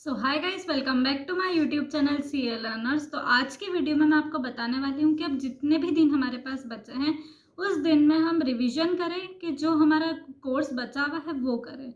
So hi guys, welcome back to my YouTube channel CA learners. तो आज की video में मैं आपको बताने वाली हूँ कि अब जितने भी दिन हमारे पास बचे हैं उस दिन में हम रिवीजन करें कि जो हमारा कोर्स बचा हुआ है वो करें।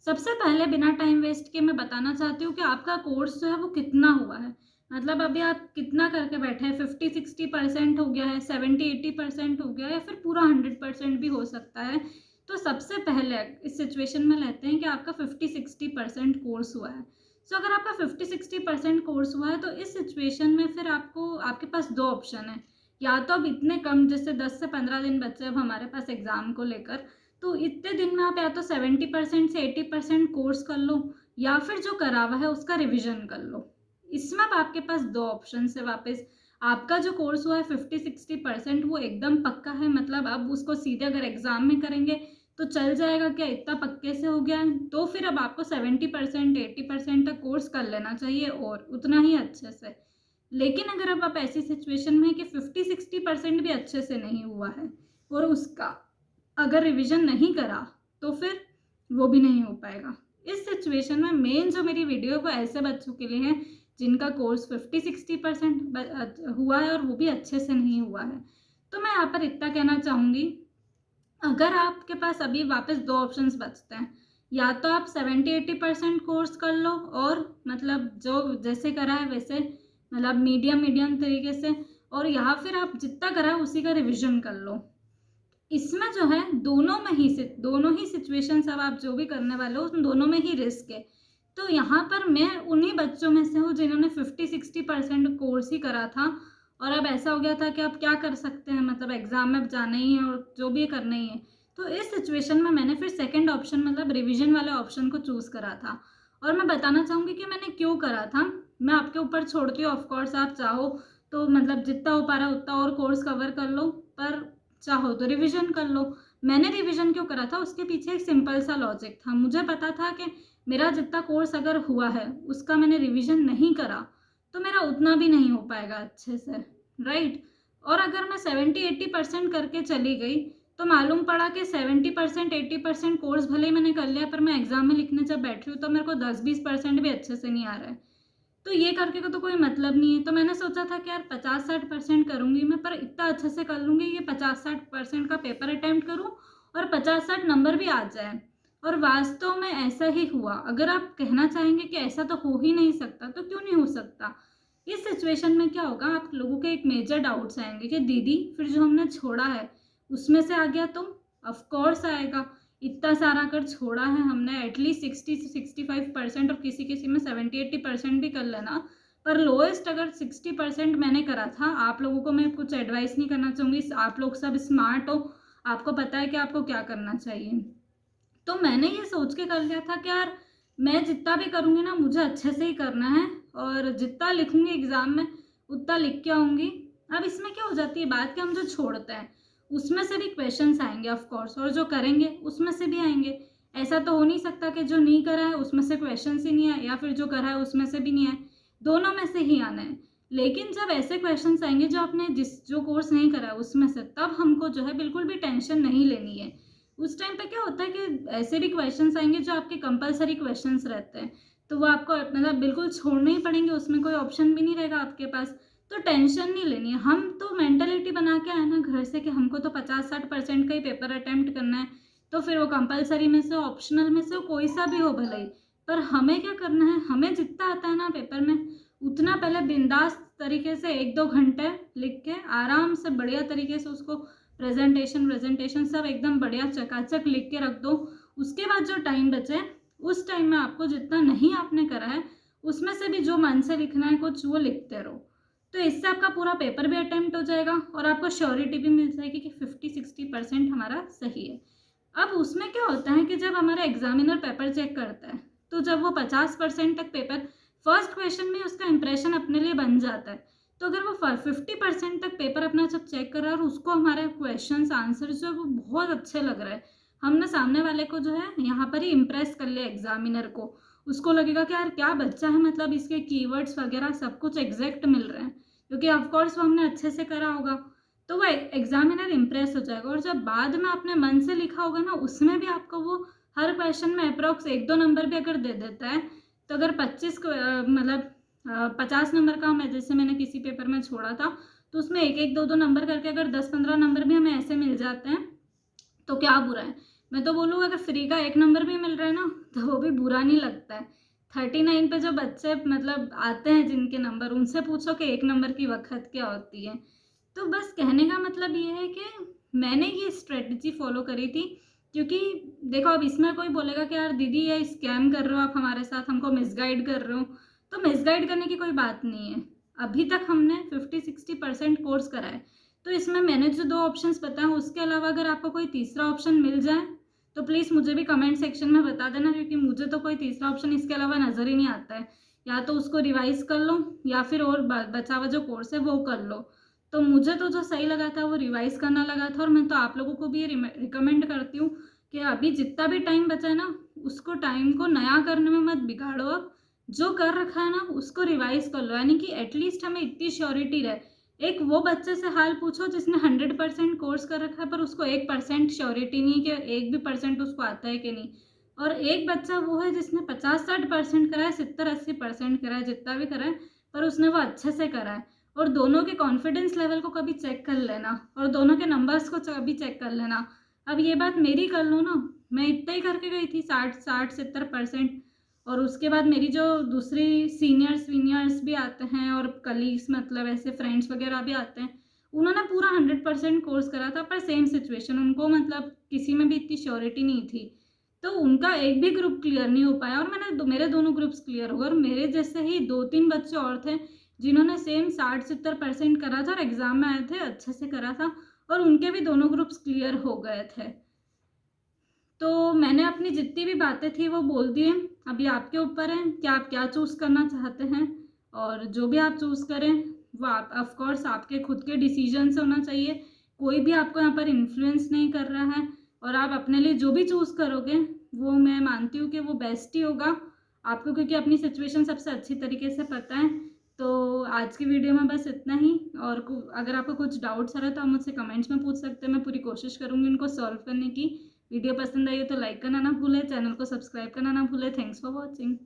सबसे पहले बिना टाइम वेस्ट किए मैं बताना चाहती हूँ कि आपका कोर्स जो है वो कितना हुआ है। मतलब अभी आप कितना करके बैठे हैं, 50-60% हो गया है, 70-80% हो गया है, या फिर पूरा 100% भी हो सकता है। तो सबसे पहले इस सिचुएशन में लेते हैं कि आपका 50-60% कोर्स हुआ है। सो अगर आपका 50-60% कोर्स हुआ है तो इस सिचुएशन में फिर आपके पास दो ऑप्शन है। या तो अब इतने कम, जैसे 10 से 15 दिन बच्चे अब हमारे पास एग्जाम को लेकर, तो इतने दिन में आप या तो 70% से 80% कोर्स कर लो, या फिर जो करा हुआ है उसका रिविजन कर लो। इसमें अब आपके पास दो ऑप्शन है वापस। आपका जो कोर्स हुआ है 50-60% वो एकदम पक्का है, मतलब अब उसको सीधे अगर एग्जाम में करेंगे तो चल जाएगा क्या, इतना पक्के से हो गया है, तो फिर अब आपको 70% 80% तक कोर्स कर लेना चाहिए और उतना ही अच्छे से। लेकिन अगर अब आप ऐसी सिचुएशन में कि 50-60% भी अच्छे से नहीं हुआ है और उसका अगर रिवीजन नहीं करा तो फिर वो भी नहीं हो पाएगा। इस सिचुएशन में मेन जो मेरी वीडियो वो ऐसे बच्चों के लिए है जिनका कोर्स 50-60% हुआ है और वो भी अच्छे से नहीं हुआ है। तो मैं यहाँ पर इतना कहना चाहूँगी, अगर आपके पास अभी वापस दो ऑप्शंस बचते हैं, या तो आप 70-80% कोर्स कर लो और मतलब जो जैसे करा है वैसे, मतलब मीडियम मीडियम तरीके से, और या फिर आप जितना करा है उसी का रिवीजन कर लो। इसमें जो है दोनों ही सिचुएशंस, अब आप जो भी करने वाले हो उन दोनों में ही रिस्क है। तो यहाँ पर मैं उन्हीं बच्चों में से हूँ जिन्होंने 50-60% कोर्स ही करा था और अब ऐसा हो गया था कि अब क्या कर सकते हैं, मतलब एग्जाम में अब जाना ही है और जो भी करना ही है। तो इस सिचुएशन में मैंने फिर सेकेंड ऑप्शन, मतलब रिविजन वाले ऑप्शन को चूज करा था। और मैं बताना चाहूँगी कि मैंने क्यों करा था। मैं आपके ऊपर छोड़ती हूँ, ऑफकोर्स आप चाहो तो मतलब जितना हो पा रहा है उतना और कोर्स कवर कर लो, पर चाहो तो रिवीजन कर लो। मैंने रिवीजन क्यों करा था, उसके पीछे एक सिंपल सा लॉजिक था। मुझे पता था कि मेरा जितना कोर्स अगर हुआ है उसका मैंने रिवीजन नहीं करा तो मेरा उतना भी नहीं हो पाएगा अच्छे से, राइट। और अगर मैं 70-80% करके चली गई तो मालूम पड़ा कि 70% 80% कोर्स भले ही मैंने कर लिया, पर मैं एग्जाम में लिखने जब बैठ रही हूँ तो मेरे को 10-20% भी अच्छे से नहीं आ रहा है। तो ये करके का तो कोई मतलब नहीं है। तो मैंने सोचा था कि यार 50-60% करूंगी मैं, पर इतना अच्छे से कर लूंगी कि 50-60% का पेपर अटेम्प्ट करूं और 50-60 नंबर भी आ जाए। और वास्तव में ऐसा ही हुआ। अगर आप कहना चाहेंगे कि ऐसा तो हो ही नहीं सकता, तो क्यों नहीं हो सकता। इस सिचुएशन में क्या होगा, आप लोगों के एक मेजर डाउट्स आएंगे कि दीदी फिर जो हमने छोड़ा है उसमें से आ गया तो। ऑफ कोर्स आएगा। इतना सारा कर छोड़ा है हमने, एटलीस्ट 60 से 65%, और किसी किसी में 70-80% भी कर लेना, पर लोएस्ट अगर 60% मैंने करा था। आप लोगों को मैं कुछ एडवाइस नहीं करना चाहूँगी, आप लोग सब स्मार्ट हो, आपको पता है कि आपको क्या करना चाहिए। तो मैंने ये सोच के कर लिया था कि यार मैं जितना भी करूँगी ना मुझे अच्छे से ही करना है, और जितना लिखूंगी एग्जाम में उतना लिख के आऊँगी। अब इसमें क्या हो जाती है बात कि हम जो छोड़ते हैं उसमें से भी क्वेश्चंस आएंगे ऑफ कोर्स, और जो करेंगे उसमें से भी आएंगे। ऐसा तो हो नहीं सकता कि जो नहीं करा है उसमें से क्वेश्चंस ही नहीं आए, या फिर जो करा है उसमें से भी नहीं आए। दोनों में से ही आना है। लेकिन जब ऐसे क्वेश्चंस आएंगे जो आपने जो कोर्स नहीं करा है उसमें से, तब हमको जो है बिल्कुल भी टेंशन नहीं लेनी है। उस टाइम पे क्या होता है कि ऐसे भी क्वेश्चंस आएंगे जो आपके कंपलसरी क्वेश्चंस रहते हैं, तो वो आपको मतलब बिल्कुल छोड़ने ही पड़ेंगे, उसमें कोई ऑप्शन भी नहीं रहेगा आपके पास। तो टेंशन नहीं लेनी है। हम तो मेंटेलिटी बना के आए ना घर से कि हमको तो 50-60% का ही पेपर अटेम्प्ट करना है, तो फिर वो कंपलसरी में से ऑप्शनल में से कोई सा भी हो भले ही। पर हमें क्या करना है, हमें जितना आता है ना पेपर में उतना पहले बिंदास तरीके से 1-2 घंटे लिख के आराम से बढ़िया तरीके से उसको प्रेजेंटेशन प्रेजेंटेशन सब एकदम बढ़िया चकाचक लिख के रख दो। उसके बाद जो टाइम बचे उस टाइम में आपको जितना नहीं आपने करा है उसमें से भी जो मन से लिखना है कुछ वो लिखते रहो। तो इससे आपका पूरा पेपर भी अटेम्प्ट हो जाएगा और आपको श्योरिटी भी मिल जाएगी कि 50-60% हमारा सही है। अब उसमें क्या होता है कि जब हमारा एग्जामिनर पेपर चेक करता है तो जब वो 50% तक पेपर, फर्स्ट क्वेश्चन में उसका इंप्रेशन अपने लिए बन जाता है। तो अगर वो 50% तक पेपर अपना जब चेक कर रहा है और उसको हमारे क्वेश्चन आंसर जो है वो बहुत अच्छे लग रहे हैं, हमने सामने वाले को जो है यहाँ पर ही इम्प्रेस कर लिया एग्जामिनर को। उसको लगेगा कि यार क्या बच्चा है, मतलब इसके कीवर्ड्स वगैरह सब कुछ एग्जैक्ट मिल रहे हैं, क्योंकि ऑफकोर्स वो हमने अच्छे से करा होगा। तो वो एग्जामिनर इम्प्रेस हो जाएगा, और जब बाद में आपने मन से लिखा होगा ना उसमें भी आपको वो हर क्वेश्चन में अप्रोक्स 1-2 नंबर भी अगर दे देता है तो अगर 25 को मतलब 50 नंबर का मैं जैसे मैंने किसी पेपर में छोड़ा था, तो उसमें 1-1 2-2 नंबर करके अगर 10-15 नंबर भी हमें ऐसे मिल जाते हैं तो क्या बुरा है। मैं तो बोलूँ अगर फ्री का 1 नंबर भी मिल रहा है ना तो वो भी बुरा नहीं लगता है। 39 पे जो बच्चे मतलब आते हैं जिनके नंबर, उनसे पूछो कि 1 नंबर की वक़्त क्या होती है। तो बस कहने का मतलब ये है कि मैंने ये स्ट्रेटजी फ़ॉलो करी थी, क्योंकि देखो अब इसमें कोई बोलेगा कि यार दीदी ये स्कैम कर रहे हो आप हमारे साथ, हमको मिसगाइड कर रहे हो। तो मिसगाइड करने की कोई बात नहीं है। अभी तक हमने 50-60% कोर्स करा है। तो इसमें मैंने जो 2 ऑप्शंस बताए उसके अलावा अगर आपको कोई तीसरा ऑप्शन मिल जाए तो प्लीज़ मुझे भी कमेंट सेक्शन में बता देना, क्योंकि मुझे तो कोई तीसरा ऑप्शन इसके अलावा नज़र ही नहीं आता है। या तो उसको रिवाइज़ कर लो या फिर और बचा हुआ जो कोर्स है वो कर लो। तो मुझे तो जो सही लगा था वो रिवाइज़ करना लगा था, और मैं तो आप लोगों को भी ये रिकमेंड करती हूँ कि अभी जितना भी टाइम बचा है ना, उसको टाइम को नया करने में मत बिगाड़ो। अब जो कर रखा है ना उसको रिवाइज़ कर लो, यानी कि एटलीस्ट हमें इतनी श्योरिटी रहे। एक वो बच्चे से हाल पूछो जिसने 100% कोर्स कर रखा है पर उसको 1% श्योरिटी नहीं कि 1 भी परसेंट उसको आता है कि नहीं। और एक बच्चा वो है जिसने 50-60% करा है, 70-80% करा है, जितना भी करा है, पर उसने वो अच्छे से करा है। और दोनों के कॉन्फिडेंस लेवल को कभी चेक कर लेना और दोनों के नंबर्स को कभी चेक कर लेना। अब ये बात मेरी कर लो ना, मैं इतना ही करके गई थी 60-70%। और उसके बाद मेरी जो दूसरी सीनियर्स वीनियर्स भी आते हैं और कलीग्स मतलब ऐसे फ्रेंड्स वगैरह भी आते हैं, उन्होंने पूरा 100% कोर्स करा था, पर सेम सिचुएशन, उनको मतलब किसी में भी इतनी श्योरिटी नहीं थी। तो उनका एक भी ग्रुप क्लियर नहीं हो पाया और मेरे दोनों ग्रुप्स क्लियर हो गए। और मेरे जैसे ही 2-3 बच्चे और थे जिन्होंने सेम 60-70% करा था और एग्ज़ाम में आए थे, अच्छे से करा था, और उनके भी दोनों ग्रुप्स क्लियर हो गए थे। तो मैंने अपनी जितनी भी बातें थी वो बोल दी हैं। अभी आपके ऊपर है कि आप क्या चूज़ करना चाहते हैं, और जो भी आप चूज़ करें वो आप ऑफ कोर्स आपके खुद के डिसीजन से होना चाहिए। कोई भी आपको यहाँ पर इन्फ्लुएंस नहीं कर रहा है, और आप अपने लिए जो भी चूज़ करोगे वो मैं मानती हूँ कि वो बेस्ट ही होगा आपको, क्योंकि अपनी सिचुएशन सबसे अच्छी तरीके से पता है। तो आज की वीडियो में बस इतना ही, और अगर आपको कुछ डाउट्स आ रहा है तो आप मुझसे कमेंट्स में पूछ सकते हैं, मैं पूरी कोशिश करूँगी उनको सॉल्व करने की। वीडियो पसंद आई हो तो लाइक करना ना भूलें, चैनल को सब्सक्राइब करना ना भूलें। Thanks for watching.